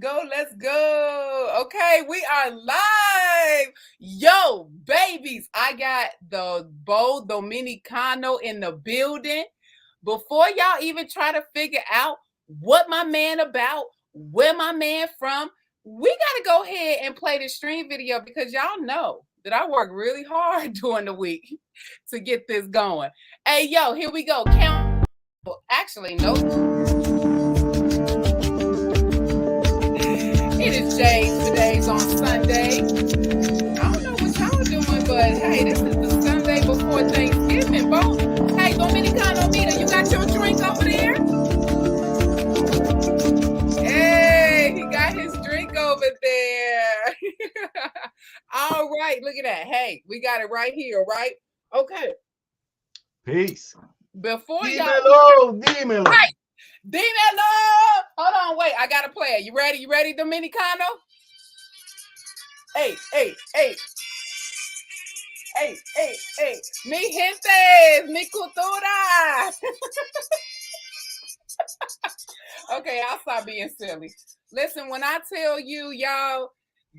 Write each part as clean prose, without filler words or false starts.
go. Let's go. Okay, we are live. Yo, babies, I got the Bo Dominicano in the building. Before y'all even try to figure out what my man about, where my man from, we got to go ahead and play the stream video because y'all know that I work really hard during the week to get this going. Hey, yo, here we go. Count. Actually, no. It is James. Today's on Sunday. I don't know what y'all doing, but hey, this is the Sunday before Thanksgiving, Bo. Hey, Dominicano Nita, you got your drink over there? Hey, he got his drink over there. All right, look at that. Hey, we got it right here, right? Okay. Peace. Before Dímelo. Right. Dímelo. Hold on, wait. I gotta play it. You ready? You ready, Dominicano? Hey. Mi gente, mi cultura. Okay, I'll stop being silly. Listen, when I tell you, y'all,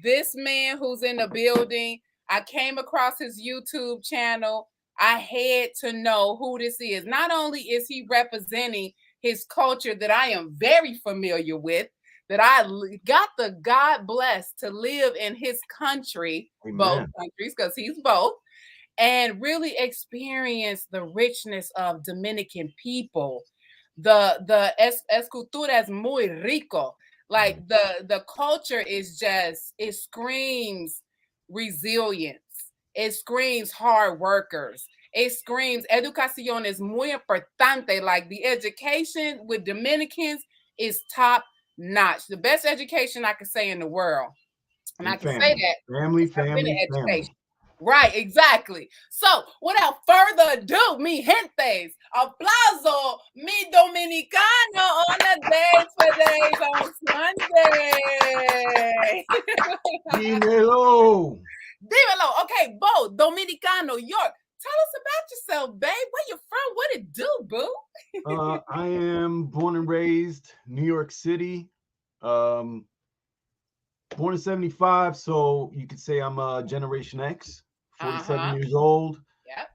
this man who's in the building, I came across his YouTube channel. I had to know who this is. Not only is he representing his culture that I am very familiar with, that I got the God blessed to live in his country, Amen. Both countries, because he's both, and really experience the richness of Dominican people. The escultura es muy rico. Like the culture is just, it screams resilience. It screams hard workers. It screams educación es muy importante. Like the education with Dominicans is top notch. The best education I could say in the world. And I can say that. Family. Education. Right, exactly. So, without further ado, mi gentes, aplauso, mi dominicano on the days for days on Sunday. Dímelo. Dímelo. Okay, Bo, Dominicano, York. Tell us about yourself, babe. Where you from? What it do, boo? I am born and raised New York City. Born in 75, so you could say I'm a Generation X, 47 years old. Yep.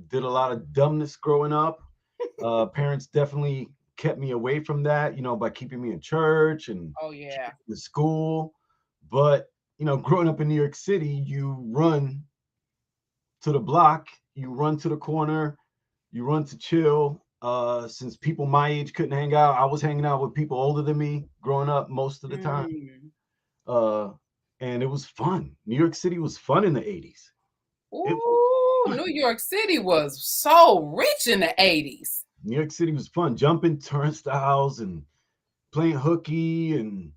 Did a lot of dumbness growing up. Parents definitely kept me away from that, by keeping me in church and the school. But, growing up in New York City, you run to the block, you run to the corner, you run to chill. Since people my age couldn't hang out, I was hanging out with people older than me growing up most of the time. And it was fun. New York City was fun in the 80s. New York City was so rich in the 80s. New York City was fun. Jumping turnstiles and playing hooky and,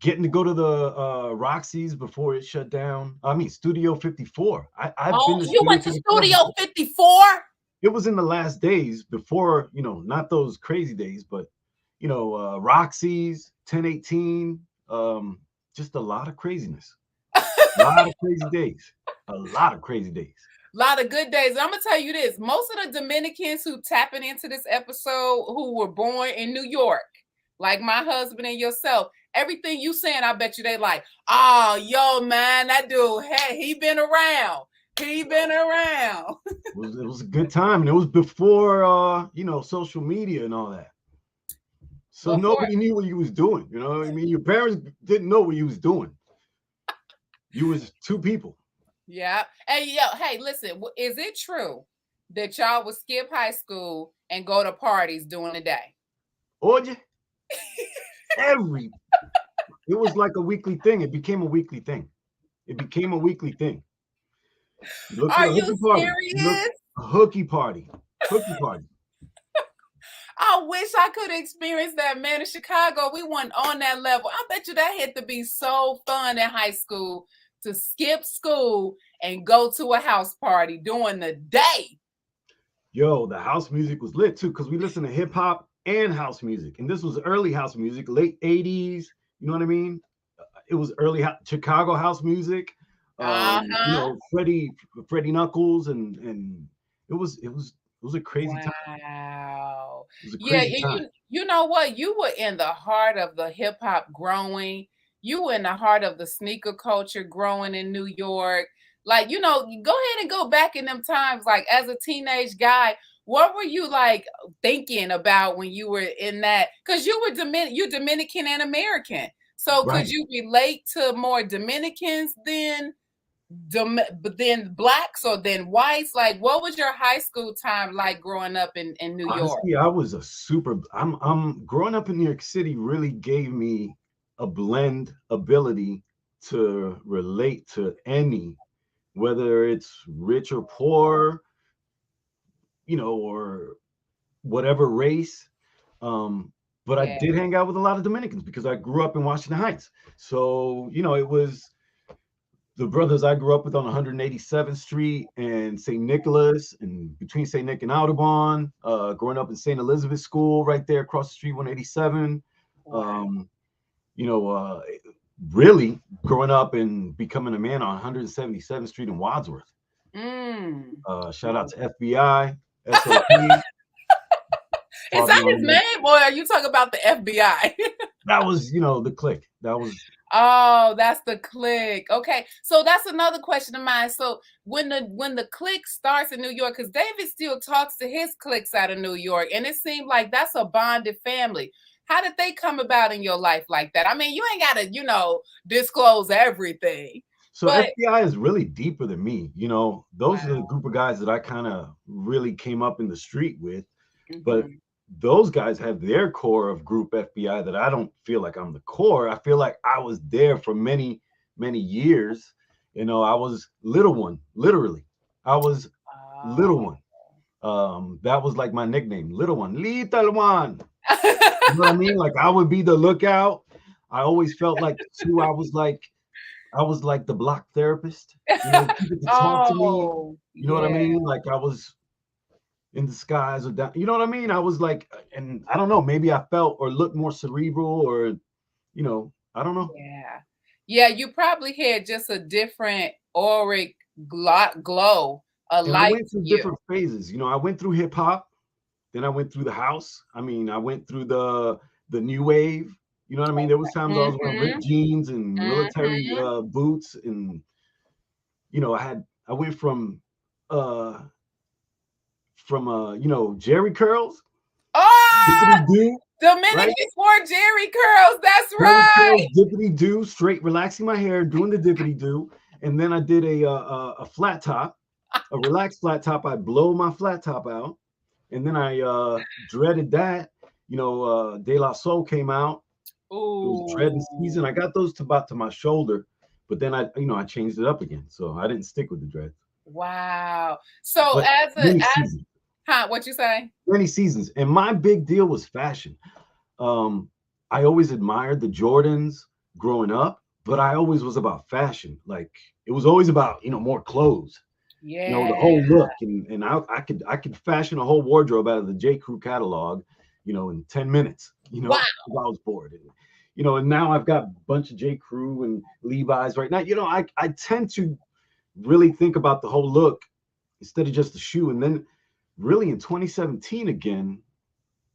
getting to go to the Roxy's before it shut down. I mean, Studio 54. I've been to you went to Studio 54? It was in the last days before, not those crazy days, but, Roxy's, 1018, just a lot of craziness. A lot of crazy days. A lot of crazy days. A lot of good days. I'm going to tell you this. Most of the Dominicans who tapping into this episode who were born in New York, like my husband and yourself, everything you saying, I bet you they like, oh, yo, man, that dude, hey, he been around. He been around. It was a good time. And it was before, social media and all that. So nobody knew what you was doing. You know what I mean? Your parents didn't know what you was doing. You was two people. Yeah. Hey, listen, is it true that y'all would skip high school and go to parties during the day? Oye, it was like a weekly thing. It became a weekly thing. Are you serious? A hooky party. I wish I could experience that, man. In Chicago, we weren't on that level. I bet you that had to be so fun in high school to skip school and go to a house party during the day. Yo, the house music was lit too, because we listened to hip hop and house music. And this was early house music, late 80s. You know what I mean? It was early Chicago house music. Freddie Knuckles, and it was It was a crazy time. Wow. It was a Yeah, crazy time. you know what? You were in the heart of the hip hop growing. You were in the heart of the sneaker culture growing in New York. Like, you go ahead and go back in them times. Like, as a teenage guy, what were you like thinking about when you were in that? Because you Dominican and American. So could Right. you relate to more Dominicans than but then blacks or then whites? Like, what was your high school time like growing up in New York? Honestly, I was a super. I'm growing up in New York City really gave me a blend ability to relate to any, whether it's rich or poor, or whatever race. Um, but I Yeah, did hang out with a lot of Dominicans because I grew up in Washington Heights. So, it was the brothers I grew up with on 187th Street and St. Nicholas, and between St. Nick and Audubon, growing up in St. Elizabeth School right there across the street, 187. wow. Um, you know, uh, really growing up and becoming a man on 177th Street in Wadsworth. Mm. Shout out to FBI, SOP, Is Father that his on name, or are you talking about the FBI? that was, the click. That was Oh, that's the click. Okay, so that's another question of mine. So when the click starts in New York, because David still talks to his clicks out of New York, and it seemed like that's a bonded family. How did they come about in your life like that? I mean, you ain't gotta, disclose everything, so but FBI is really deeper than me. Those are the wow. group of guys that I kind of really came up in the street with. But Hmm. those guys have their core of group FBI that I don't feel like I'm the core. I feel like I was there for many, many years. I was little one, literally. I was little Oh. one. That was like my nickname, little one, little one. You know what I mean? Like I would be the lookout. I always felt like too. I was like the block therapist. People could talk to me. Oh, You know what I yeah. mean? Like I was in disguise or down. You know what I mean? I was like, and I don't know, maybe I felt or looked more cerebral or, I don't know. Yeah. Yeah, you probably had just a different auric glow, a And I light went to through you. different phases. I went through hip hop, then I went through the house. I mean, I went through the new wave. You know what I mean? There was times I was wearing ripped Mhm, jeans and military mhm. boots, and I went uh Jerry curls, Oh, dippity do, right? Dominicans wore Jerry curls. That's Jerry right. curls, dippity do, straight relaxing my hair, doing the dippity do, and then I did a flat top, a relaxed flat top. I blow my flat top out, and then I dreaded that. De La Soul came out. It was dreading season. I Ooh, got those to about to my shoulder, but then I changed it up again, so I didn't stick with the dreads. wow. So But many seasons, what you say? many seasons, and my big deal was fashion. Um, I always admired the Jordans growing up, but I always was about fashion. Like it was always about more clothes, the Yeah. whole look, and I could fashion a whole wardrobe out of the J. Crew catalog, in 10 minutes. Wow. If I was bored, and now I've got a bunch of J. Crew and Levi's right now. I tend to really think about the whole look instead of just the shoe, and then really in 2017 again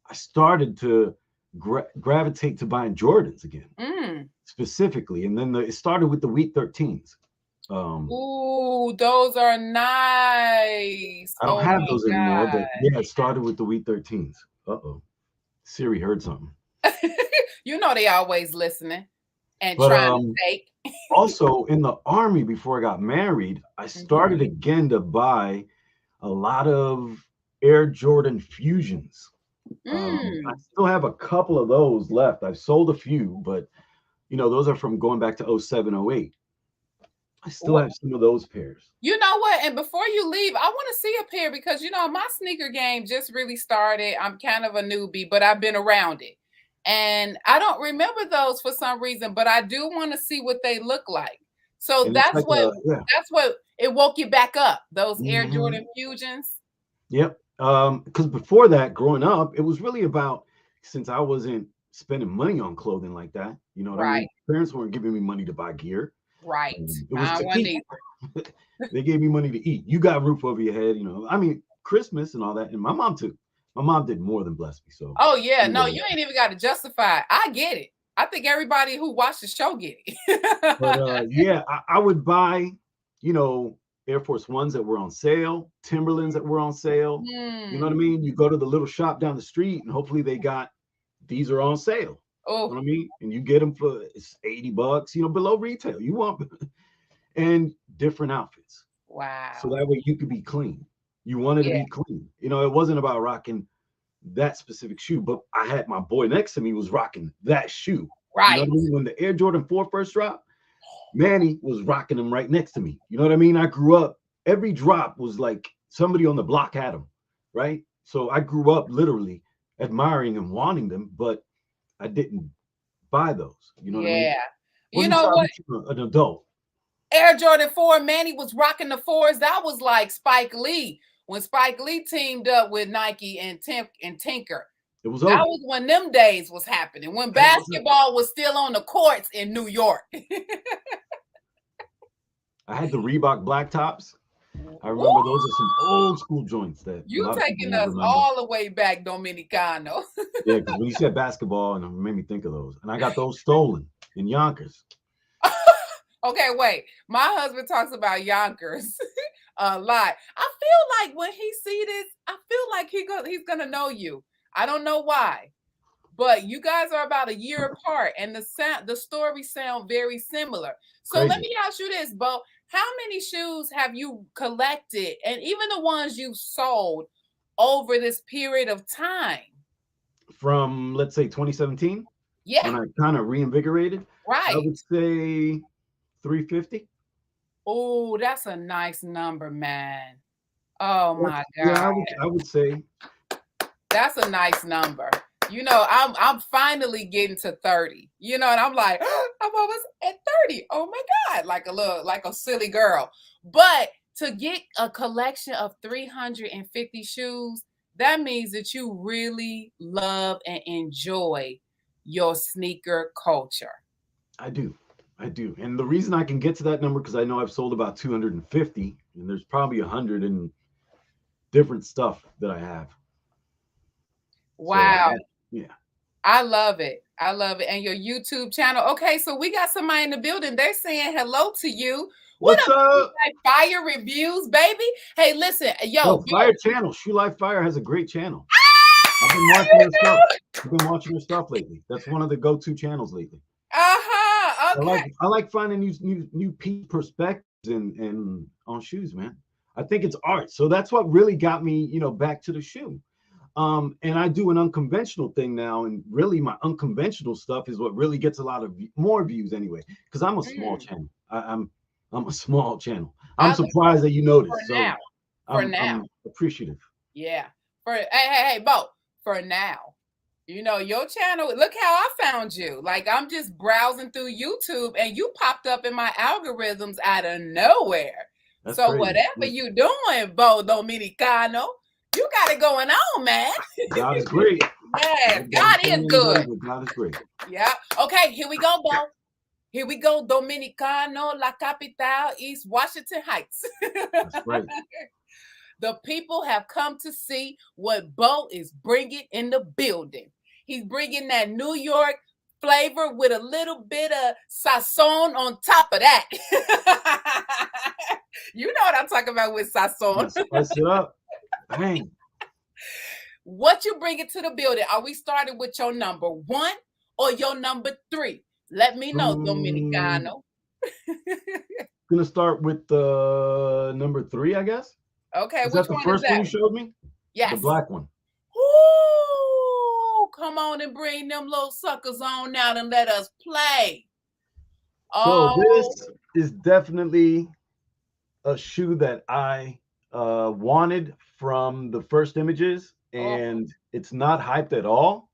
I started to gravitate to buying Jordans again, Mm. specifically. And then it started with the Wheat 13s. Um, Ooh, those are nice. I don't Oh have my those anymore, but God. yeah, it started with the Wheat 13s. Uh-oh. Siri heard something. You know they always listening and But trying to take. also in the army before I got married, I started Mhm. again to buy a lot of Air Jordan Fusions. I Mm. still have a couple of those left. I've sold a few, but those are from going back to 07, 08. I still Wha have some of those pairs. You know what? And before you leave, I wanna see a pair because, my sneaker game just really started. I'm kind of a newbie, but I've been around it. And I don't remember those for some reason, but I do wanna see what they look like. So And it's like yeah. that's what it woke you back up, those Air Mhm. Jordan Fusions? Yep. Because before that, growing up, it was really about since I wasn't spending money on clothing like that. You know what I Right, mean? Parents weren't giving me money to buy gear. right. It was I to wasn't eat. either. They gave me money to eat. You got a roof over your head. I mean, Christmas and all that, and my mom too. My mom did more than bless me. So. Oh yeah, no, you ain't even got to justify it. I get it. I think everybody who watched the show get it. But yeah, I would buy, you know, Air Force Ones that were on sale, Timberlands that were on sale. You know what I mean? You go to the little shop down the street, and hopefully they got these are on sale. Oh, you know what I mean? And you get them for it's $80, you know, below retail. You want and different outfits. wow. So that way you could be clean. You wanted to be clean. You know, it wasn't about rocking that specific shoe, but I had my boy next to me was rocking that shoe. Right. You know what I mean? When the Air Jordan 4 first dropped, Manny was rocking them right next to me. You know what I mean? I grew up, every drop was like somebody on the block had them, right? So I grew up literally admiring and wanting them, but I didn't buy those. You know what I mean? You know what? An adult. Air Jordan 4, Manny was rocking the 4s. That was like Spike Lee. When Spike Lee teamed up with Nike and Tinker. It was that was when them days was happening. When basketball was still on the courts in New York. I had the Reebok black tops. I remember those are some old school joints that you taking us all the way back, Dominicano. Yeah, because when you said basketball, and it made me think of those. And I got those stolen in Yonkers. Okay, wait. My husband talks about Yonkers a lot. I feel like when he see this, I feel like he's gonna know you. I don't know why, but you guys are about a year apart, and the stories sound very similar. So let me ask you this, Bo. How many shoes have you collected, and even the ones you've sold over this period of time? From, let's say, 2017? Yeah. When I kind of reinvigorated? Right. I would say 350. Oh, that's a nice number, man. Oh, my God. Yeah, I would say. That's a nice number. You know, I'm finally getting to 30. You know, and I'm like, I'm almost at 30. Oh my God, like a silly girl. But to get a collection of 350 shoes, that means that you really love and enjoy your sneaker culture. I do. And the reason I can get to that number, because I know I've sold about 250, and there's probably 100 and different stuff that I have. Wow. So yeah. I love it. I love it. And your YouTube channel. Okay, so we got somebody in the building. They're saying hello to you. What's up? Fire reviews, baby. Hey, listen, Fire channel. Shoe Life Fire has a great channel. I've been watching her stuff. I've been watching her stuff lately. That's one of the go-to channels lately. Okay. I like finding new perspectives and on shoes, man. I think it's art. So that's what really got me, you know, back to the shoe. And I do an unconventional thing now, and really my unconventional stuff is what really gets a lot of more views anyway. Because I'm a small channel. I'm a small channel. I'm surprised that you noticed. I'm appreciative. Yeah. Hey, Bo. For now, you know your channel. Look how I found you. Like I'm just browsing through YouTube, and you popped up in my algorithms out of nowhere. That's so crazy. Whatever you doing, Bo Dominicano. You got it going on, man. God is great. Yeah, God is good. God is great. Yeah. Okay, here we go, Bo. Here we go, Dominicano, La Capital, East Washington Heights. That's right. The people have come to see what Bo is bringing in the building. He's bringing that New York flavor with a little bit of sazon on top of that. You know what I'm talking about with sazon. Spice it up. Bang. What you bringing to the building? Are we starting with your number 1 or your number 3? Let me know, Dominicano. Gonna start with the number 3, I guess. Okay, is that the first one you showed me? Yes, the black one. Ooh, come on and bring them little suckers on now and let us play. So this is definitely a shoe that I wanted from the first images, and it's not hyped at all.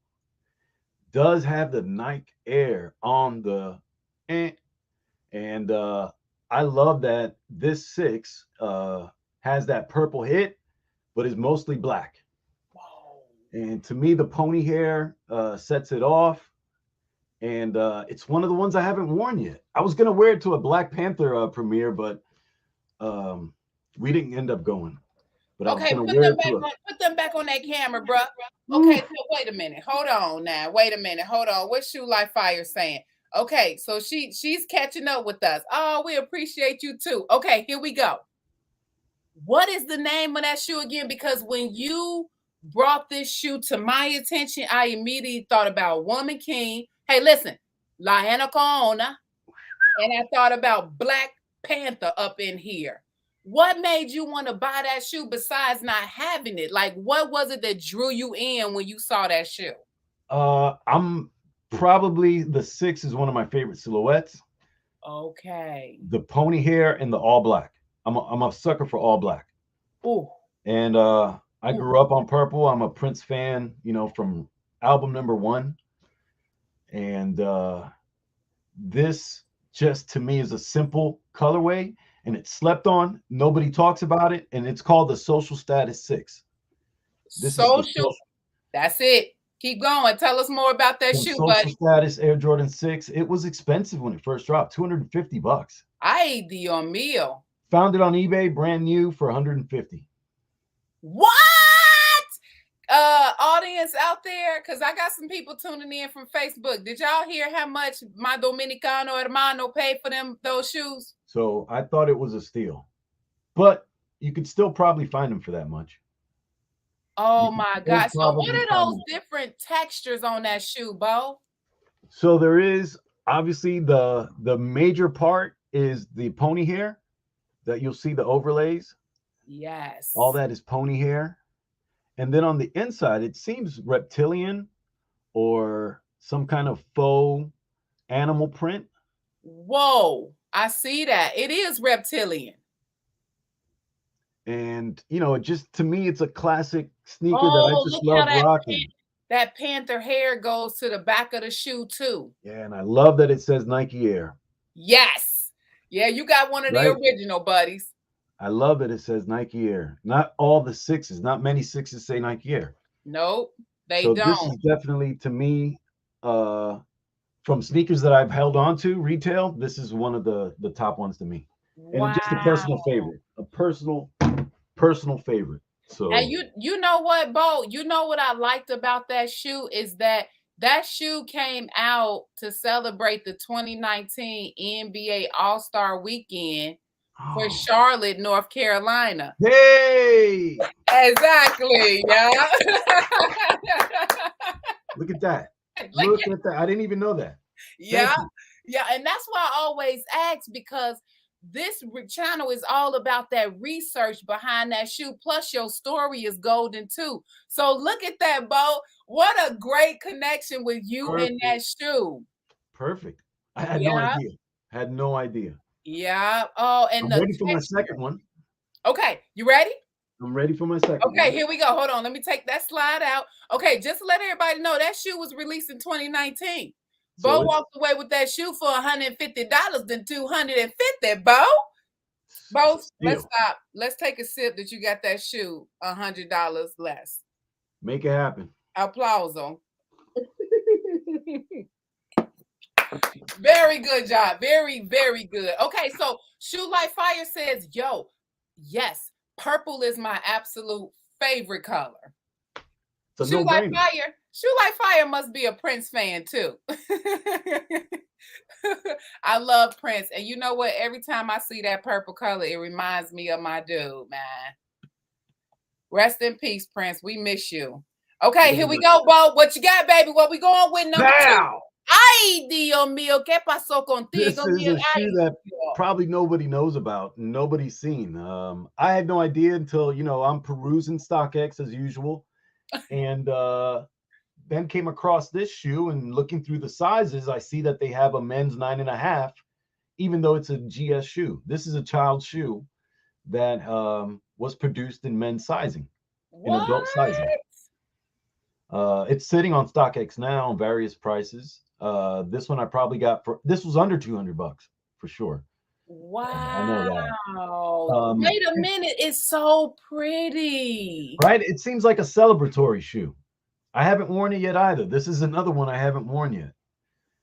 Does have the Nike Air on the and I love that this 6 has that purple hit, but is mostly black. Whoa. And to me, the pony hair sets it off. And it's one of the ones I haven't worn yet. I was going to wear it to a Black Panther premiere, but we didn't end up going. but I was Okay, gonna wear it to a. put them back on that camera, bro. Okay, so wait a minute. Hold on now. Wait a minute. Hold on. What's Shoe Like Fire saying? Okay, so she's catching up with us. Oh, we appreciate you too. Okay, here we go. What is the name of that shoe again? Because when you brought this shoe to my attention, I immediately thought about Woman King. Hey, listen, La Anaconda, and I thought about Black Panther up in here. What made you want to buy that shoe besides not having it? Like, what was it that drew you in when you saw that shoe? I'm probably the 6 is one of my favorite silhouettes. Okay. The pony hair and the all black. I'm a sucker for all black. Ooh. And I grew up on purple. I'm a Prince fan, from album #1. And this just to me is a simple colorway, and it's slept on. Nobody talks about it, and it's called the Social Status 6. Social. That's it. Keep going. Tell us more about that shoe, Social buddy. Status Air Jordan 6. It was expensive when it first dropped, $250. Ay, Dios mío. Found it on eBay, brand new for $150. What? Audience out there, because I got some people tuning in from Facebook. Did y'all hear how much my Dominicano hermano paid for those shoes? So I thought it was a steal, but you could still probably find them for that much. Oh my God. So what are those different textures on that shoe, Bo? So there is obviously the major part is the pony hair that you'll see the overlays. Yes. All that is pony hair. And then on the inside, it seems reptilian or some kind of faux animal print. Whoa, I see that. It is reptilian. And, it just, to me, it's a classic sneaker that I just love rocking. That panther hair goes to the back of the shoe, too. Yeah, and I love that it says Nike Air. Yes. Yeah, you got one of the original buddies. I love that it says Nike Air. Not all the 6s. Not many 6s say Nike Air. Nope, they don't. This is definitely, to me, from sneakers that I've held on to retail, this is one of the top ones to me. Wow. And just a personal favorite. A personal favorite. So, and you know what, Bo? You know what I liked about that shoe is that shoe came out to celebrate the 2019 NBA All-Star Weekend for Charlotte, North Carolina. Hey! Exactly, yeah. Look at that. Look at that. I didn't even know that. Yeah. Yeah, and that's why I always ask, because this channel is all about that research behind that shoe. Plus, your story is golden too. So look at that, Bo. What a great connection with you and that shoe. Perfect. I had no idea. Had no idea. Yeah. Oh, and I'm ready for my second one. Okay, you ready? I'm ready for my second one. Okay, here we go. Hold on. Let me take that slide out. Okay, just to let everybody know, that shoe was released in 2019. Bo walked away with that shoe for $150 than $250, Bo. Bo, let's stop. Let's take a sip that you got that shoe $100 less. Make it happen. Applause. Very good job. Very, very good. Okay, so Shoe Like Fire says, yo, yes, purple is my absolute favorite color. Shoe Like Fire must be a Prince fan too. I love Prince, and you know what? Every time I see that purple color, it reminds me of my dude, man. Rest in peace, Prince. We miss you. Okay, here we go, Bo. What you got, baby? What we going with number 2? Ay, Dios mío, ¿qué pasó contigo? This is a shoe that probably nobody knows about, nobody's seen. I had no idea until, I'm perusing StockX as usual. And then came across this shoe, and looking through the sizes, I see that they have a men's 9.5, even though it's a GS shoe. This is a child shoe that was produced in men's sizing, in adult sizing. It's sitting on StockX now on various prices. This one I probably got this was under $200 for sure. Wow. I know that. Wait a minute. It's so pretty. Right? It seems like a celebratory shoe. I haven't worn it yet either. This is another one I haven't worn yet.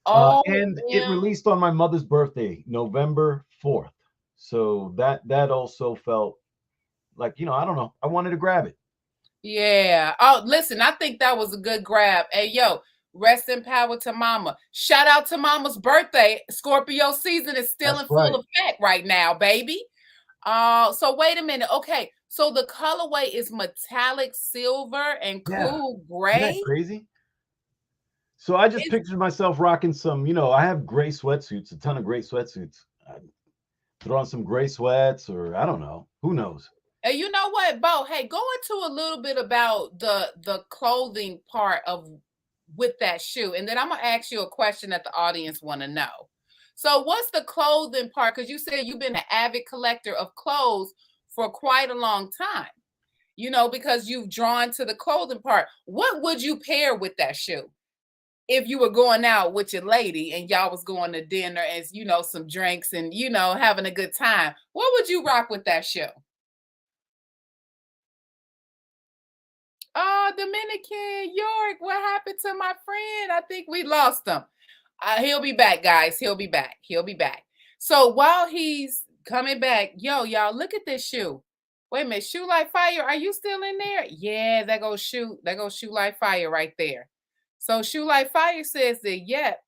And it released on my mother's birthday, November 4th. So that also felt like, I don't know. I wanted to grab it. Yeah. Oh, listen, I think that was a good grab. Hey, yo, rest in power to Mama. Shout out to Mama's birthday. Scorpio season is still That's in full right. effect right now, baby. So wait a minute. Okay, so the colorway is metallic silver and Yeah. cool Isn't that gray. crazy? So I just It's, pictured myself rocking some, I have gray sweatsuits, a ton of gray sweatsuits. I throw on some gray sweats, or I don't know. Who knows? and you know what, Bo? Hey, go into a little bit about the clothing part of with that shoe, and then I'm gonna ask you a question that the audience want to know. So, what's the clothing part? Because you said you've been an avid collector of clothes for quite a long time. Because you've drawn to the clothing part. What would you pair with that shoe? If you were going out with your lady and y'all was going to dinner and some drinks and having a good time, what would you rock with that shoe? Oh, Dominican York, what happened to my friend? I think we lost him. He'll be back, guys. He'll be back. He'll be back. So while he's coming back, y'all, look at this shoe. Wait a minute, shoe like fire. Are you still in there? Yeah, that goes shoe. That goes shoe like fire right there. So shoe like fire says that, yep,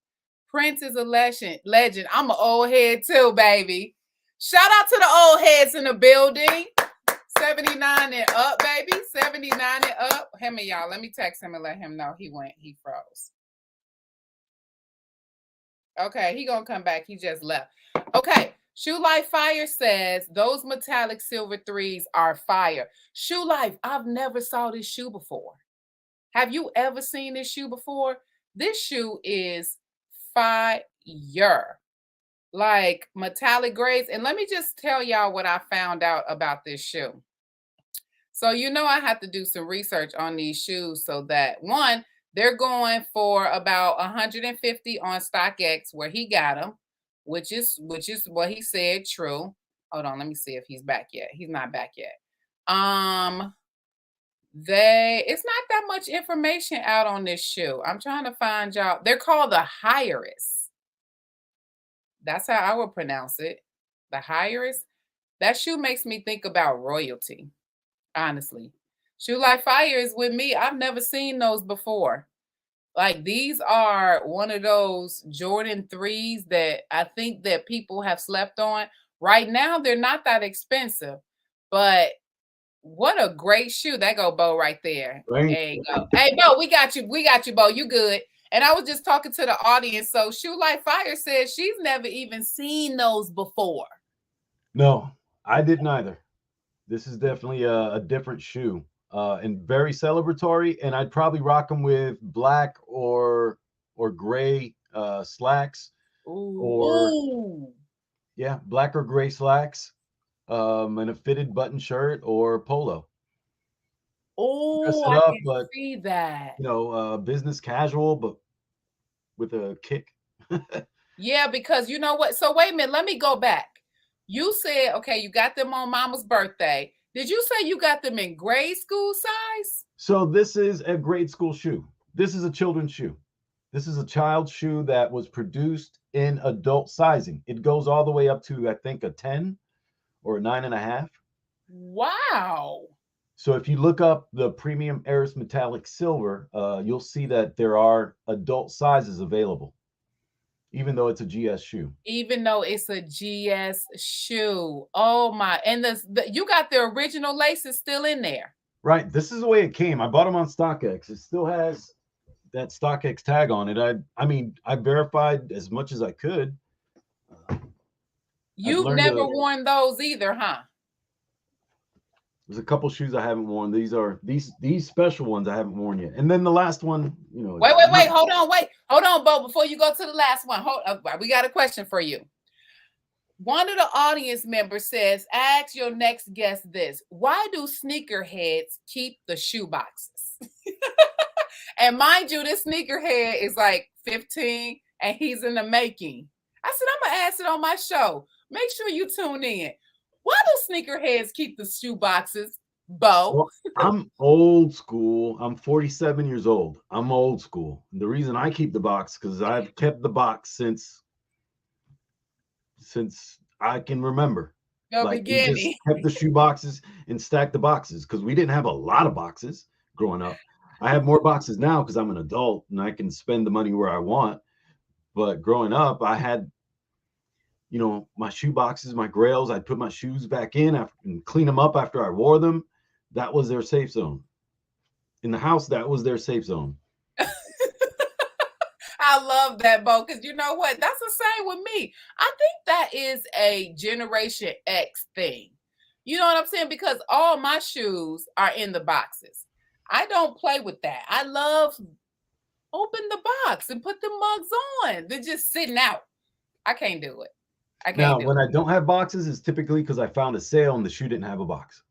Prince is a legend. Legend. I'm an old head too, baby. Shout out to the old heads in the building. 79 and up, baby. 79 and up. Him and y'all. Let me text him and let him know he froze. Okay, he gonna come back. He just left. Okay. Shoe Life Fire says those metallic silver threes are fire. Shoe Life, I've never saw this shoe before. Have you ever seen this shoe before? This shoe is fire. Like metallic grays. And let me just tell y'all what I found out about this shoe. So I have to do some research on these shoes so that one, they're going for about 150 on StockX where he got them, which is what he said true. Hold on, let me see if he's back yet. He's not back yet. It's not that much information out on this shoe. I'm trying to find y'all. They're called the Heiress. That's how I would pronounce it. The Heiress. That shoe makes me think about royalty. Honestly, Shoe Like Fire is with me. I've never seen those before. Like these are one of those Jordan 3s that I think that people have slept on. Right now, they're not that expensive, but what a great shoe. That go Bo right there. Right? There you go. Hey Bo, we got you. We got you, Bo. You good. And I was just talking to the audience. So Shoe Like Fire says she's never even seen those before. No, I didn't either. This is definitely a different shoe, and very celebratory. And I'd probably rock them with black or gray slacks, or Ooh. yeah, black or gray slacks, and a fitted button shirt or polo. Dress Oh, it I up, can but see that. business casual, but with a kick. Yeah, because you know what? So wait a minute, let me go back. You said, okay, you got them on mama's birthday. Did you say you got them in grade school size? So this is a grade school shoe. This is a children's shoe. This is a child's shoe that was produced in adult sizing. It goes all the way up to, I think, a 10 or a 9.5. Wow. So if you look up the premium Heiress metallic silver, you'll see that there are adult sizes available, even though it's a GS shoe. Even though it's a GS shoe. Oh my. And you got the original laces still in there. Right. This is the way it came. I bought them on StockX. It still has that StockX tag on it. I mean, I verified as much as I could. You've never worn those either, huh? There's a couple shoes I haven't worn. These are these special ones I haven't worn yet. And then the last one, Wait. Hold on, Bo. Before you go to the last one, we got a question for you. One of the audience members says, ask your next guest this. Why do sneakerheads keep the shoe boxes? And mind you, this sneakerhead is like 15 and he's in the making. I said, I'm going to ask it on my show. Make sure you tune in. Why do sneakerheads keep the shoe boxes, Bo? Well, I'm old school. I'm 47 years old. I'm old school. The reason I keep the box because I've kept the box since I can remember. Your Like we just beginning. kept the shoe boxes and stacked the boxes because we didn't have a lot of boxes growing up. I have more boxes now because I'm an adult and I can spend the money where I want. But growing up, I had, my shoe boxes, my grails. I'd put my shoes back in after, and clean them up after I wore them. That was their safe zone. In the house, that was their safe zone. I love that, Bo, because you know what? That's the same with me. I think that is a Generation X thing. You know what I'm saying? Because all my shoes are in the boxes. I don't play with that. I love open the box and put the mugs on. They're just sitting out. I can't do it. I can't Now, do when it. I don't have boxes, it's typically because I found a sale and the shoe didn't have a box.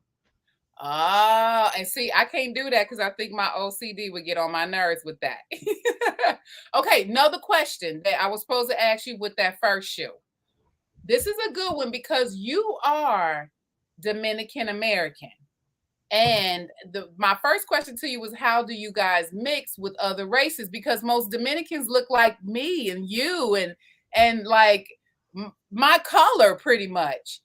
Oh, and see, I can't do that because I think my OCD would get on my nerves with that. Okay, another question that I was supposed to ask you with that first shoe. This is a good one because you are Dominican American. And my first question to you was, how do you guys mix with other races? Because most Dominicans look like me and you and like my color pretty much.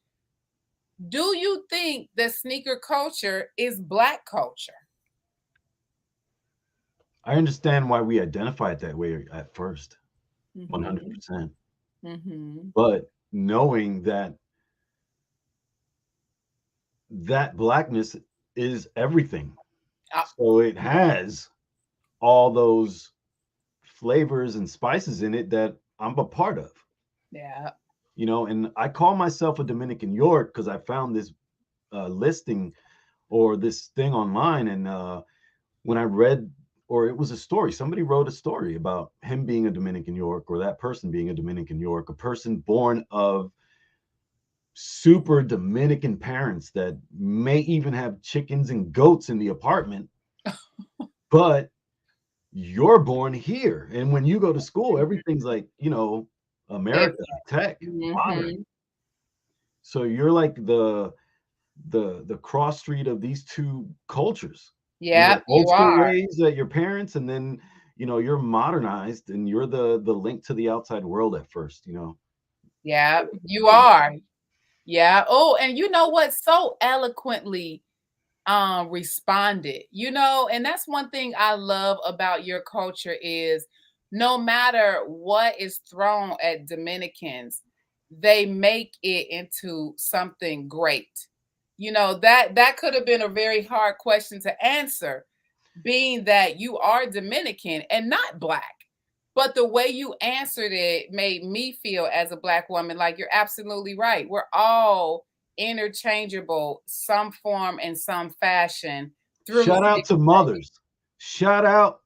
Do you think that sneaker culture is Black culture? I understand why we identify it that way at first, Mm-hmm. 100%. Mm-hmm. But knowing that blackness is everything. So it has all those flavors and spices in it that I'm a part of. Yeah. And I call myself a Dominican York because I found this listing or this thing online. And when I read, or it was a story, somebody wrote a story about him being a Dominican York or that person being a Dominican York, a person born of super Dominican parents that may even have chickens and goats in the apartment, but you're born here. And when you go to school, everything's like, America, tech, modern. Mm-hmm. So you're like the cross street of these two cultures. Yeah, Old you school are. ways that your parents, and then you're modernized and you're the link to the outside world at first. Yeah, you are. Yeah. Oh, and you know what? So eloquently responded, and that's one thing I love about your culture is no matter what is thrown at Dominicans, they make it into something great. That could have been a very hard question to answer, being that you are Dominican and not Black. But the way you answered it made me feel as a Black woman like you're absolutely right. We're all interchangeable, some form and some fashion through. Shout out to mothers. Shout out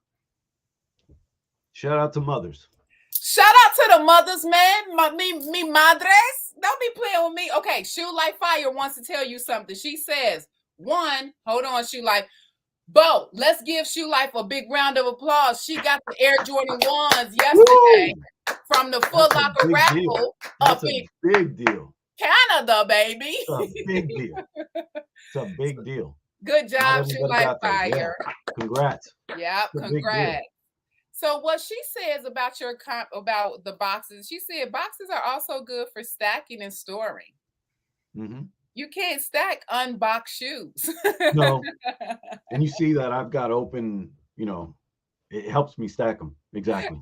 to mothers. Shout out to the mothers, man. Me madres. Don't be playing with me. Okay, Shoe Like Fire wants to tell you something. She says, one, hold on, Shoe Life. Bo, let's give Shoe Life a big round of applause. She got the Air Jordan 1s yesterday from the Foot Locker raffle up in big deal. Canada, baby. It's a big deal. It's a big deal. Good job, Shoe Like Fire. Yeah. Congrats. Yeah, congrats. So what she says about about the boxes, she said boxes are also good for stacking and storing. Mm-hmm. You can't stack unboxed shoes. No. And you see that I've got open, it helps me stack them. Exactly.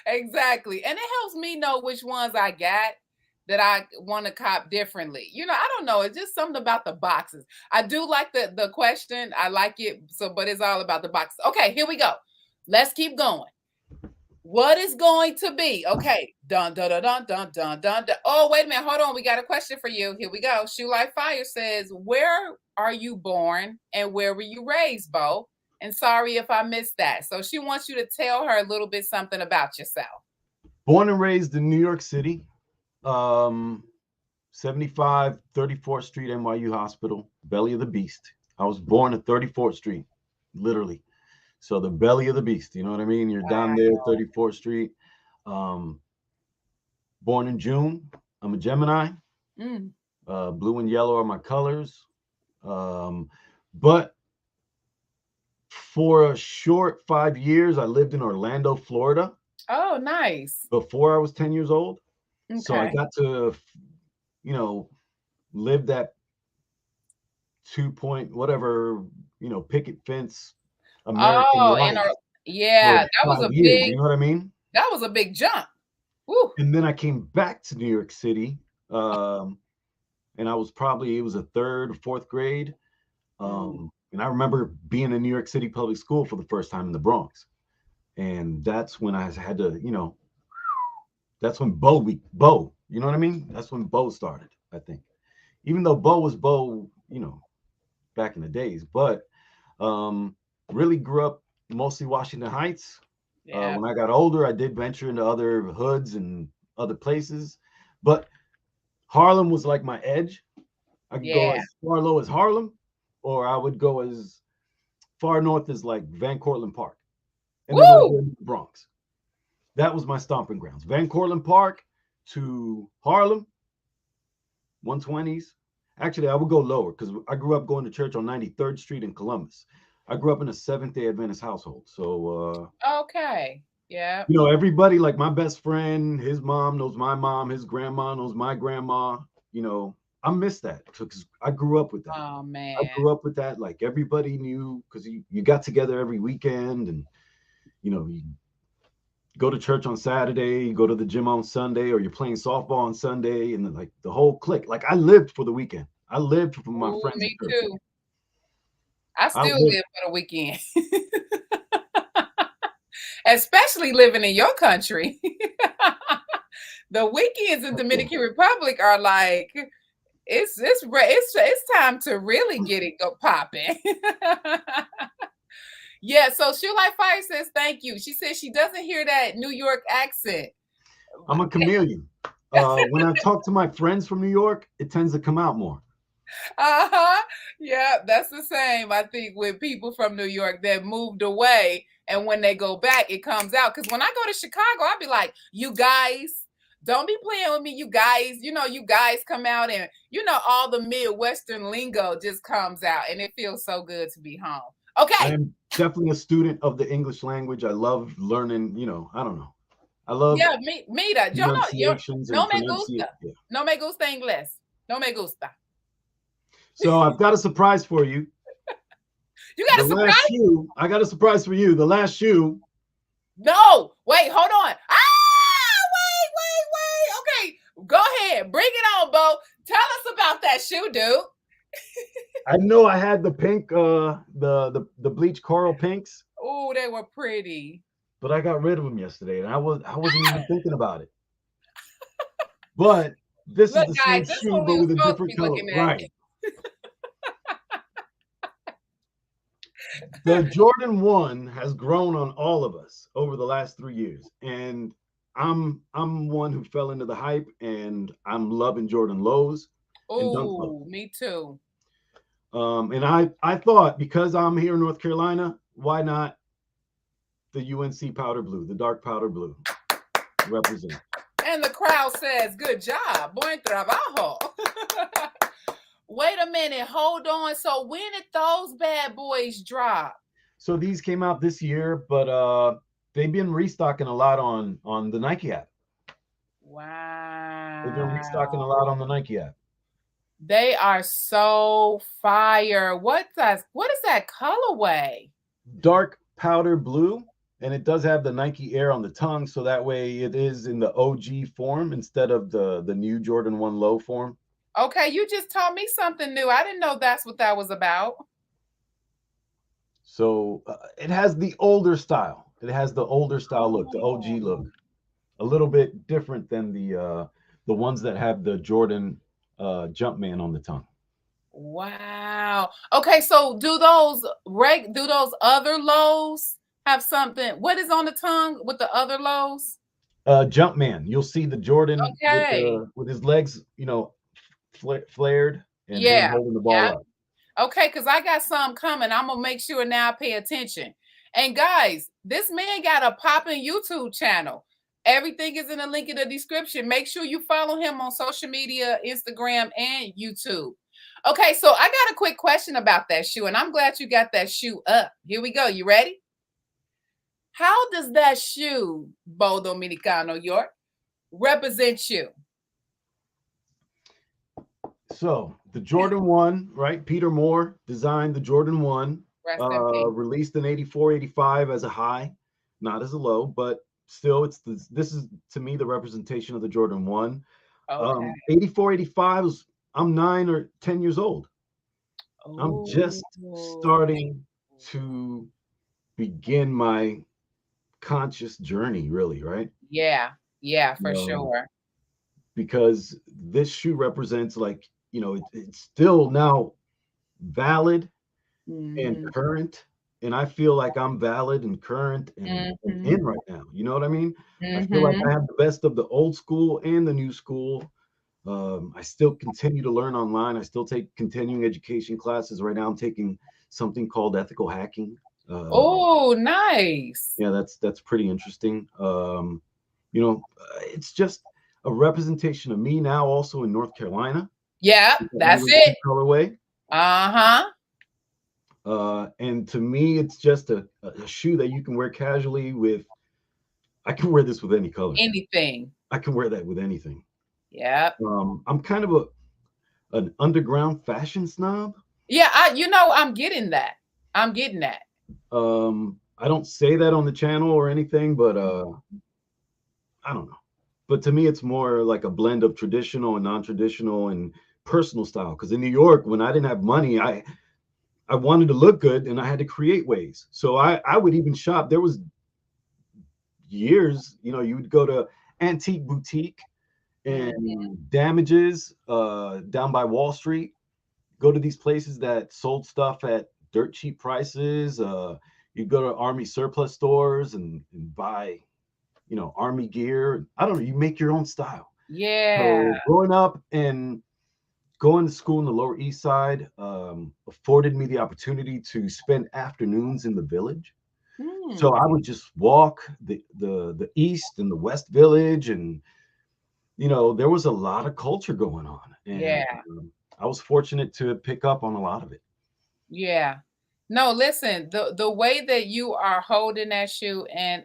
Exactly. And it helps me know which ones I got that I want to cop differently. I don't know. It's just something about the boxes. I do like the question. I like it. But it's all about the boxes. Okay, here we go. Let's keep going. What is going to be? Okay. Dun, dun, dun, dun, dun, dun, dun, dun. Oh, wait a minute. Hold on. We got a question for you. Here we go. Shoe Like Fire says, where are you born and where were you raised, Bo? And sorry if I missed that. So she wants you to tell her a little bit something about yourself. Born and raised in New York City. 75 34th Street, NYU Hospital, belly of the beast. I was born at 34th Street, literally. So the belly of the beast, you know what I mean? You're down there, 34th Street. Born in June. I'm a Gemini. Blue and yellow are my colors. But for a short 5 years, I lived in Orlando, Florida. Oh, nice. Before I was 10 years old. Okay. So I got to, lived that 2 point whatever, picket fence American Oh, life yeah, for 5 years. You know what I mean? that was a big jump. Woo. And then I came back to New York City, and I was probably it was a third or fourth grade. And I remember being in New York City public school for the first time in the Bronx, and that's when I had to, that's when Bo, you know what I mean? That's when Bo started, I think. Even though Bo was Bo, back in the days, but um, really grew up mostly Washington Heights. Yeah. When I got older, I did venture into other hoods and other places, but Harlem was like my edge. I could go Yeah. as far low as Harlem, or I would go as far north as like Van Cortlandt Park, and then over Woo. in the Bronx. That was my stomping grounds. Van Cortlandt Park to Harlem, 120s. Actually, I would go lower because I grew up going to church on 93rd Street in Columbus. I grew up in a Seventh-day Adventist household. So, Okay. Yeah. everybody, like my best friend, his mom knows my mom, his grandma knows my grandma. I miss that because I grew up with that. Oh I man. grew up with that. Like everybody knew because you got together every weekend and, you go to church on Saturday, you go to the gym on Sunday, or you're playing softball on Sunday, and then like the whole clique. Like I lived for the weekend. I lived for my Ooh, friends at me church. too. I I still lived. live for the weekend. Especially living in your country. The weekends in Dominican Republic are like it's time to really get it go popping. Yeah, so Shoe Like Fire says thank you. She says she doesn't hear that New York accent. I'm a chameleon. When I talk to my friends from New York, it tends to come out more. Uh-huh. Yeah, that's the same, I think, with people from New York that moved away. And when they go back, it comes out. Because when I go to Chicago, I'll be like, you guys, don't be playing with me, you guys. You guys come out and, all the Midwestern lingo just comes out. And it feels so good to be home. I Okay. am definitely a student of the English language. I love learning, I don't know. I love Yeah, mira, pronunciations no and me gusta. pronunciate. Yeah. No me gusta inglés. No me gusta. So I've got a surprise for you. You The got a last surprise? shoe, I got a surprise for you. The last shoe. No, wait, hold on. Wait. Okay, go ahead. Bring it on, Bo. Tell us about that shoe, dude. I know I had the pink, the bleach coral pinks, Oh, they were pretty. but I got rid of them yesterday, and I wasn't even thinking about it. But this is Look, the guys, same this is shoe, what but we were with a supposed to different be color. looking at. Right. The Jordan 1 has grown on all of us over the last 3 years. And I'm one who fell into the hype, and I'm loving Jordan lows and dunk lows. Oh, me too. And I thought because I'm here in North Carolina, why not the UNC powder blue, the dark powder blue represent. And the crowd says, good job. Buen trabajo. Wait a minute. Hold on. So when did those bad boys drop? So these came out this year, but they've been restocking a lot on the Nike app. They've been restocking a Wow. lot on the Nike app. They are so fire. What is that colorway? Dark powder blue, and it does have the Nike Air on the tongue, so that way it is in the OG form instead of the new Jordan 1 low form. Okay, you just taught me something new. I didn't know that's what that was about. So it has the older style. It has the older style look, the OG look. A little bit different than the ones that have the Jordan Jumpman on the tongue. Wow. Okay, so do those other lows have something? What is on the tongue with the other lows? Jumpman. You'll see the Jordan Okay. with his legs, flared and him Yeah. holding the ball Yeah. up. Okay, because I got some coming. I'm gonna make sure now I pay attention. And guys, this man got a popping YouTube channel. Everything is in the link in the description. Make sure you follow him on social media, Instagram, and YouTube. Okay, so I got a quick question about that shoe, and I'm glad you got that shoe up. Here we go. You ready? How does that shoe, Bo Dominicano York, represent you? So the Jordan 1, right? Peter Moore designed the Jordan 1, Rest in peace. released in 84, 85 as a high, not as a low, but still this is to me the representation of the Jordan 1. Okay. 84, 85 was I'm 9 or 10 years old. I'm Oh. just starting to begin my conscious journey, really, right? Yeah. Yeah, for Um, sure. because this shoe represents like, it's still now valid and Mhm. current. And I feel like I'm valid and current and Mhm. in right now. You know what I mean? I feel like I Mhm. have the best of the old school and the new school. I still continue to learn online. I still take continuing education classes. Right now, I'm taking something called ethical hacking. Oh, nice. Yeah, that's pretty interesting. It's just a representation of me now, also in North Carolina, Yeah, with the that's Island it. Shoe colorway. Uh-huh. And to me, it's just a shoe that you can wear casually with. I can wear this with any color. Anything. I can wear that with anything. Yep. I'm kind of an underground fashion snob. Yeah, I'm getting that. I'm getting that. I don't say that on the channel or anything, but I don't know. But to me, it's more like a blend of traditional and non-traditional and personal style. Because in New York, when I didn't have money, I wanted to look good and I had to create ways. So I would even shop. There was years, you would go to antique boutique Mhm. and damages down by Wall Street. Go to these places that sold stuff at dirt cheap prices. You go to army surplus stores and buy, army gear. I don't know. You make your own style. Yeah. So growing up and going to school in the Lower East Side afforded me the opportunity to spend afternoons in the village. So Hmm. I would just walk the East and the West Village, and there was a lot of culture going on, and Yeah. I was fortunate to pick up on a lot of it. Yeah. No, listen, the way that you are holding that shoe, and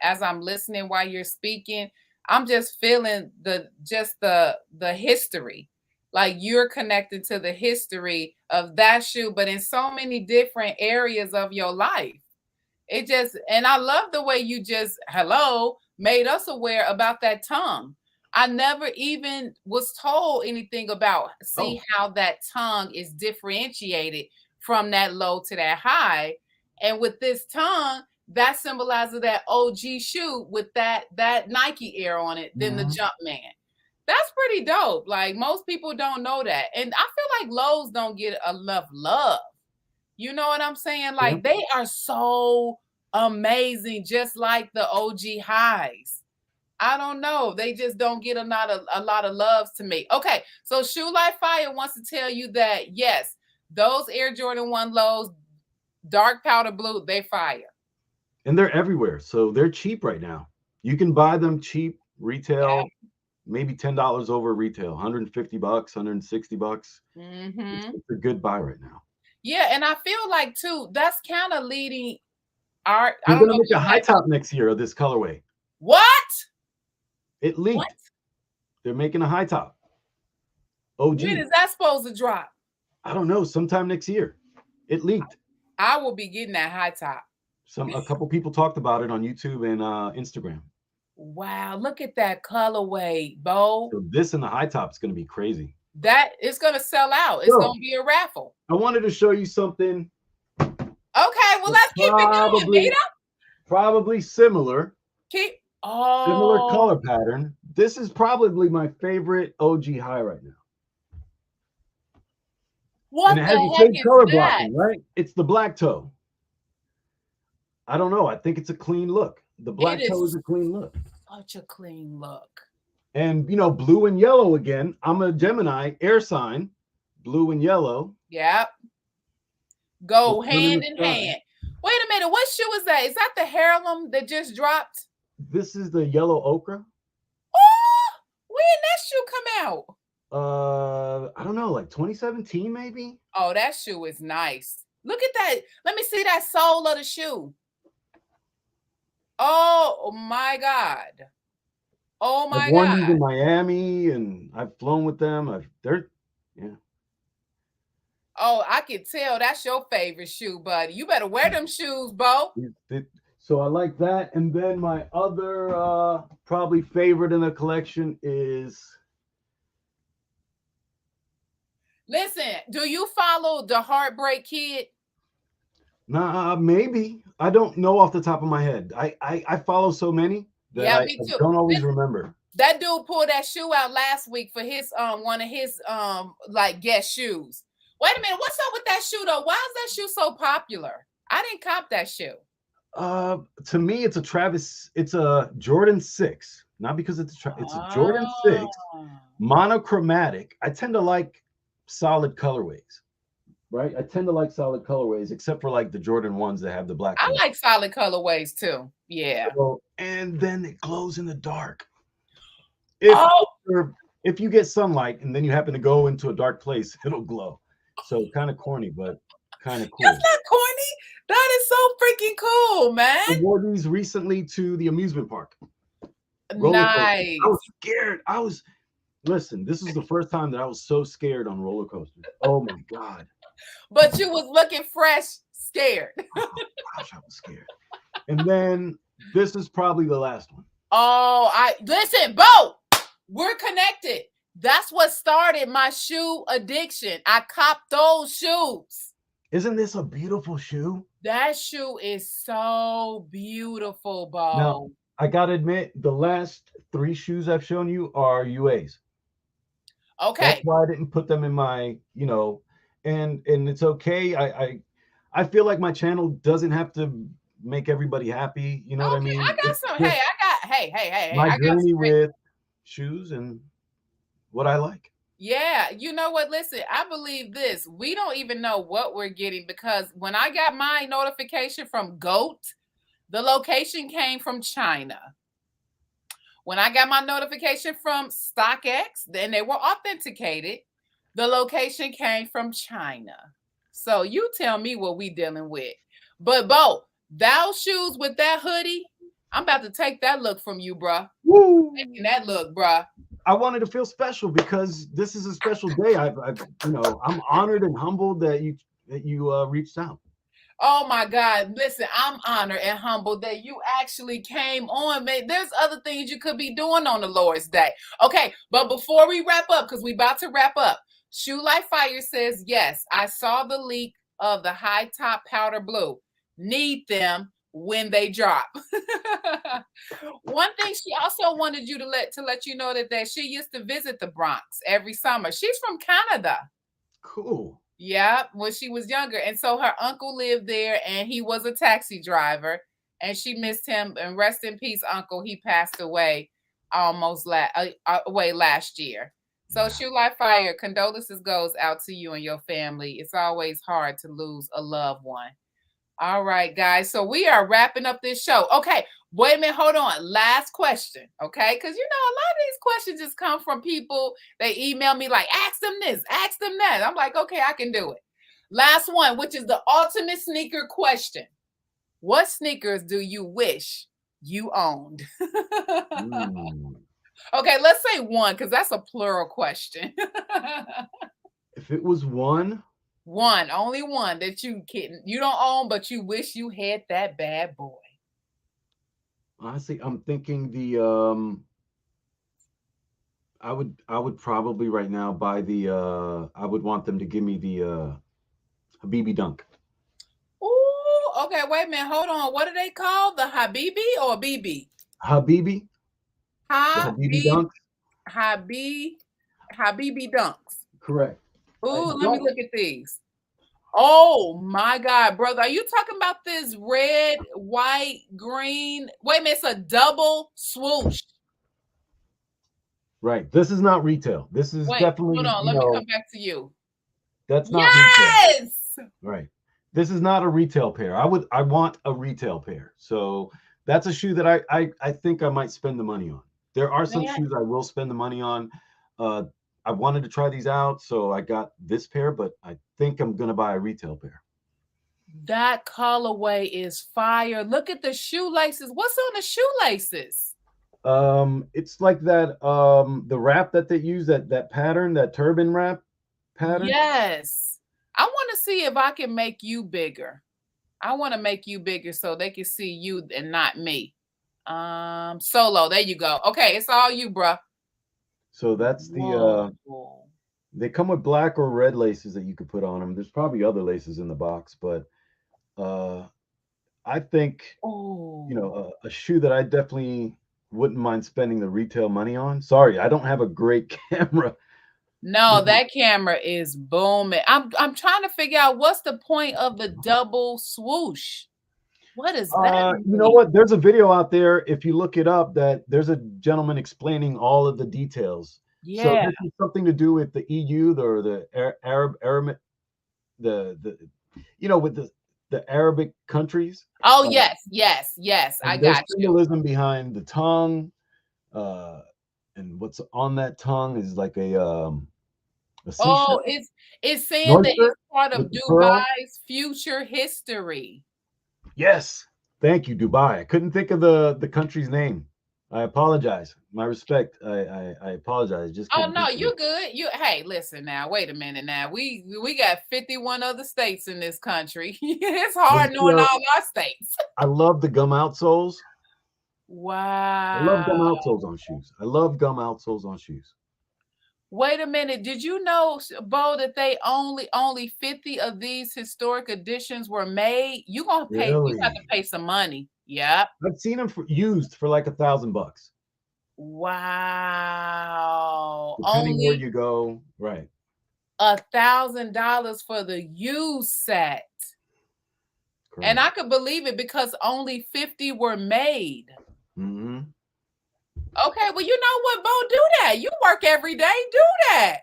as I'm listening while you're speaking, I'm just feeling the history. Like you're connected to the history of that shoe, but in so many different areas of your life. It just, and I love the way you just made us aware about that tongue. I never even was told anything about see Oh, how that tongue is differentiated from that low to that high. And with this tongue, that symbolizes that OG shoe with that Nike Air on it, then the mhm. Jumpman. That's pretty dope. Like most people don't know that. And I feel like lows don't get enough love. You know what I'm saying? Yeah. Like they are so amazing, just like the OG highs. I don't know. They just don't get a lot of loves to me. Okay, so Shoe Life Fire wants to tell you that yes, those Air Jordan 1 lows, dark powder blue, they fire. And they're everywhere, so they're cheap right now. You can buy them cheap Yeah. retail, maybe $10 over retail, $150, $160. It's, Mm-hmm. it's a good buy right now. Yeah, and I feel like too, that's kind of leading art. I They're don't gonna know if make a you high had top next year of this colorway. what? It What? leaked. They're making a high top. When OG. is that supposed to drop? I don't know, sometime next year. It leaked. I will be getting that high top. A couple people talked about it on YouTube and Instagram. Wow, look at that colorway, Bo. So this and the high top is going to be crazy. That it's gonna sell out. It's So gonna be a raffle. I wanted to show you something Okay, well that's let's keep it going, Vita. probably Keep similar oh, color pattern. This is probably my favorite OG high right now. And what it the has the heck same is color that? blocking, right? It's the black toe. I don't know. I think it's a clean look. The It black toe is is a clean look. such a clean look. And blue and yellow again. I'm a Gemini air sign, blue and yellow. Yep. The Go sun in the hand in sky. hand. Wait a minute, what shoe is that? Is that the heirloom that just dropped? This is the yellow ochre. Oh, when did that shoe come out? I don't know, like 2017 maybe. Oh, that shoe is nice. Look at that. Let me see that sole of the shoe. Oh my God. Oh I've my worn these God. in Miami and I've flown with them. They're Yeah. Oh, I can tell that's your favorite shoe, buddy. You better wear them shoes, Bo. So I like that. And then my other probably favorite in the collection is Listen, do you follow the Heartbreak Kid? maybe. I don't know off the top of my head. I follow so many that Yeah, I me too. don't always remember. That dude pulled that shoe out last week for his one of his like guest shoes. Wait a minute, what's up with that shoe though? Why is that shoe so popular? I didn't cop that shoe. To me, it's a Jordan 6. Not because it's a Jordan 6 Oh. monochromatic. I tend to like solid colorways. Right? I tend to like solid colorways, except for like the Jordan ones that have the black. I like solid colorways too. Yeah. So, and then it glows in the dark. Oh, If you get sunlight and then you happen to go into a dark place, it'll glow. So kind of corny, but kind of cool. that's not corny. That is so freaking cool, man. I wore these recently to the amusement park. Nice. I was scared. Listen, this is the first time that I was so scared on roller coasters. Oh my God. But you was looking fresh, scared. Oh, gosh, I was scared. And then this is probably the last one. Oh, listen, Bo, we're connected. That's what started my shoe addiction. I copped those shoes. Isn't this a beautiful shoe? That shoe is so beautiful, Bo. Now, I gotta admit, the last 3 shoes I've shown you are UAs. Okay. That's why I didn't put them in my, and it's okay. I feel like my channel doesn't have to make everybody happy. You know what I mean? I got some. Hey. My journey with shoes and what I like. Yeah, you know what? Listen, I believe this. We don't even know what we're getting because when I got my notification from GOAT, the location came from China. When I got my notification from StockX, then they were authenticated. The location came from China. So you tell me what we dealing with. But Bo, those shoes with that hoodie, I'm about to take that look from you, bruh. Woo! Taking that look, bruh. I wanted to feel special because this is a special day. I'm honored and humbled that you reached out. Oh my God. Listen, I'm honored and humbled that you actually came on, man. There's other things you could be doing on the Lord's Day. Okay, but before we wrap up, because we about to wrap up, Shoe Like Fire says, yes, I saw the leak of the high top powder blue. Need them when they drop. One thing she also wanted you to let you know that she used to visit the Bronx every summer. She's from Canada. Cool. Yeah, when she was younger. And so her uncle lived there and he was a taxi driver and she missed him. And rest in peace, uncle. He passed away almost last year. So Shoe Like Fire, condolences goes out to you and your family. It's always hard to lose a loved one. All right, guys. So we are wrapping up this show. Okay, wait a minute. Hold on. Last question. Okay, because a lot of these questions just come from people. They email me like, ask them this, ask them that. I'm like, okay, I can do it. Last one, which is the ultimate sneaker question. What sneakers do you wish you owned? Okay, let's say one, because that's a plural question. If it was one. Only one that you don't own, but you wish you had that bad boy. Honestly, I'm thinking I would probably right now buy I would want them to give me the Habibi Dunk. Ooh, okay, wait a minute, hold on. What are they called? The Habibi or BB? Habibi. Habibi Dunks. Habibi Dunks. Correct. Ooh, let me look at these. Oh my God, brother. Are you talking about this red, white, green? Wait a minute, it's a double swoosh. Right. This is not retail. This is definitely. Hold on, let me come back to you. That's not retail. Right. This is not a retail pair. I want a retail pair. So that's a shoe that I think I might spend the money on. There are some shoes I will spend the money on. I wanted to try these out, so I got this pair, but I think I'm going to buy a retail pair. That colorway is fire. Look at the shoelaces. What's on the shoelaces? It's like that, the wrap that they use, that pattern, that turban wrap. pattern. Yes. I want to see if I can make you bigger. I want to make you bigger so they can see you and not me. Solo. There you go. Okay, it's all you, bruh. So that's Whoa. they come with black or red laces that you could put on them. There's probably other laces in the box, but I think a shoe that I definitely wouldn't mind spending the retail money on. Sorry, I don't have a great camera. No, that camera is booming. I'm trying to figure out what's the point of the double swoosh. What is that? You know what? There's a video out there. If you look it up, that there's a gentleman explaining all of the details. Yeah. So this is something to do with the EU or the Arab, the with the Arabic countries. Oh yes. I got you. Symbolism behind the tongue, and what's on that tongue is like a oh, it's saying that it's part of Dubai's future history. Yes, thank you, Dubai. I couldn't think of the country's name. I apologize. My respect. I apologize. Just no, you're good. Hey, listen now. Wait a minute now. We got 51 other states in this country. It's hard knowing all our states. I love the gum outsoles. Wow. I love gum outsoles on shoes. I love gum outsoles on shoes. Wait a minute. Did you know, Bo, that they only 50 of these historic editions were made? You gonna pay? Really? You have to pay some money. Yeah. I've seen them used for like $1,000. Wow. Depending where you go, right? $1,000 for the used set. Correct. And I could believe it because only 50 were made. Mm-hmm. Okay, well, you know what, Bo? Do that. You work every day. Do that.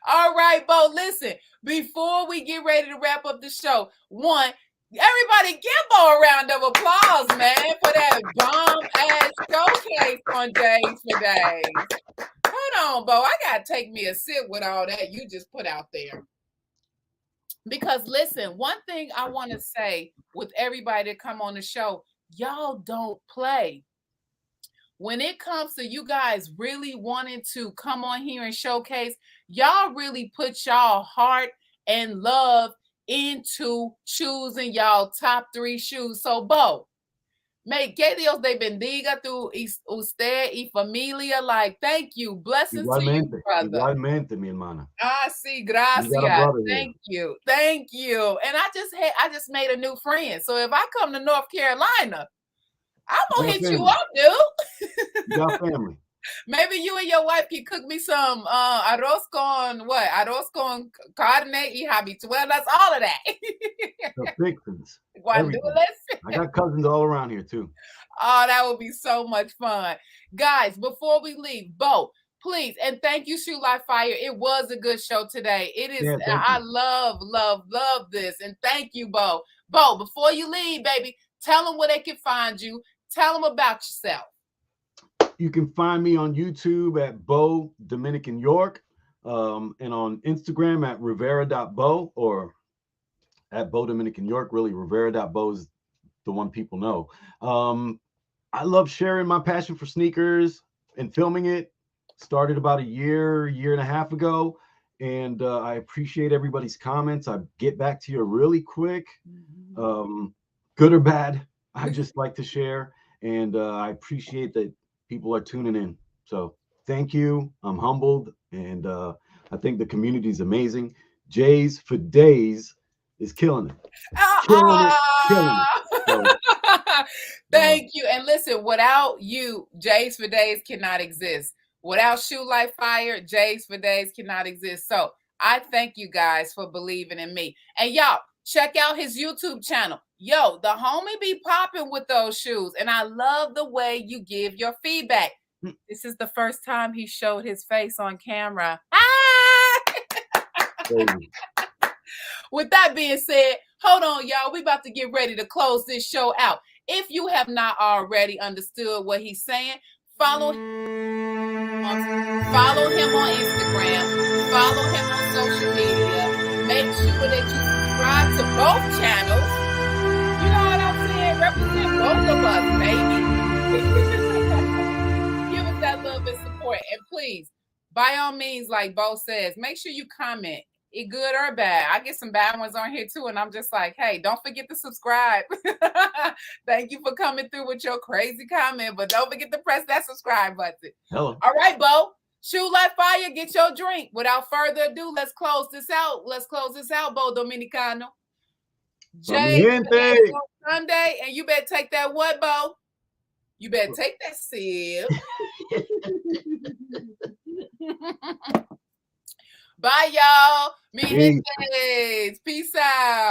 All right, Bo, listen. Before we get ready to wrap up the show, everybody give Bo a round of applause, man, for that bomb-ass showcase on Days for Days. Hold on, Bo. I got to take me a sip with all that you just put out there. Because, listen, one thing I want to say with everybody that come on the show, y'all don't play. When it comes to you guys really wanting to come on here and showcase, y'all really put y'all heart and love into choosing y'all top 3 shoes. So, Bo, que Dios te bendiga tu usted y familia. Like, thank you. Blessings to you, brother. Igualmente, mi hermana. Sí, gracias. Thank you. Thank you. And I just made a new friend. So if I come to North Carolina, I'm going to hit you up, dude. You got family. Maybe you and your wife can cook me some arroz con what? Arroz con carne y habichuelas, all of that. The fixins. I got cousins all around here too. Oh, that would be so much fun. Guys, before we leave, Bo, please, and thank you, Shoe Life Fire. It was a good show today. It is. Yeah, I love this. And thank you, Bo. Bo, before you leave, baby, tell them where they can find you. Tell them about yourself. You can find me on YouTube at Bo Dominican York, and on Instagram at Rivera.Bo or at Bo Dominican York. Really, Rivera.Bo is the one people know. I love sharing my passion for sneakers and filming it. Started about a year and a half ago, and I appreciate everybody's comments. I get back to you really quick, good or bad. I just like to share, and I appreciate that people are tuning in. So thank you. I'm humbled, and I think the community is amazing. Jays for Days is killing it. Killing it. So, thank you. And listen, without you, Jays for Days cannot exist. Without Shoe Life Fire, Jays for Days cannot exist. So I thank you guys for believing in me. And y'all, check out his YouTube channel. Yo, the homie be popping with those shoes. And I love the way you give your feedback. This is the first time he showed his face on camera. With that being said, hold on, y'all. We about to get ready to close this show out. If you have not already understood what he's saying, follow him on Instagram. Follow him on social media. Make sure that you subscribe to both channels. You know what I'm saying? Represent both of us, baby. Give us that love and support. And please, by all means, like Bo says, make sure you comment. It good or bad. I get some bad ones on here too, and I'm just like, hey, don't forget to subscribe. Thank you for coming through with your crazy comment, but don't forget to press that subscribe button. Hello. All right, Bo. Shoot like fire, get your drink. Without further ado, let's close this out. Bo Dominicano. Jay, Sunday, and you better take that what, Bo? You better take that sip. Bye, y'all. Mi gente. Peace out.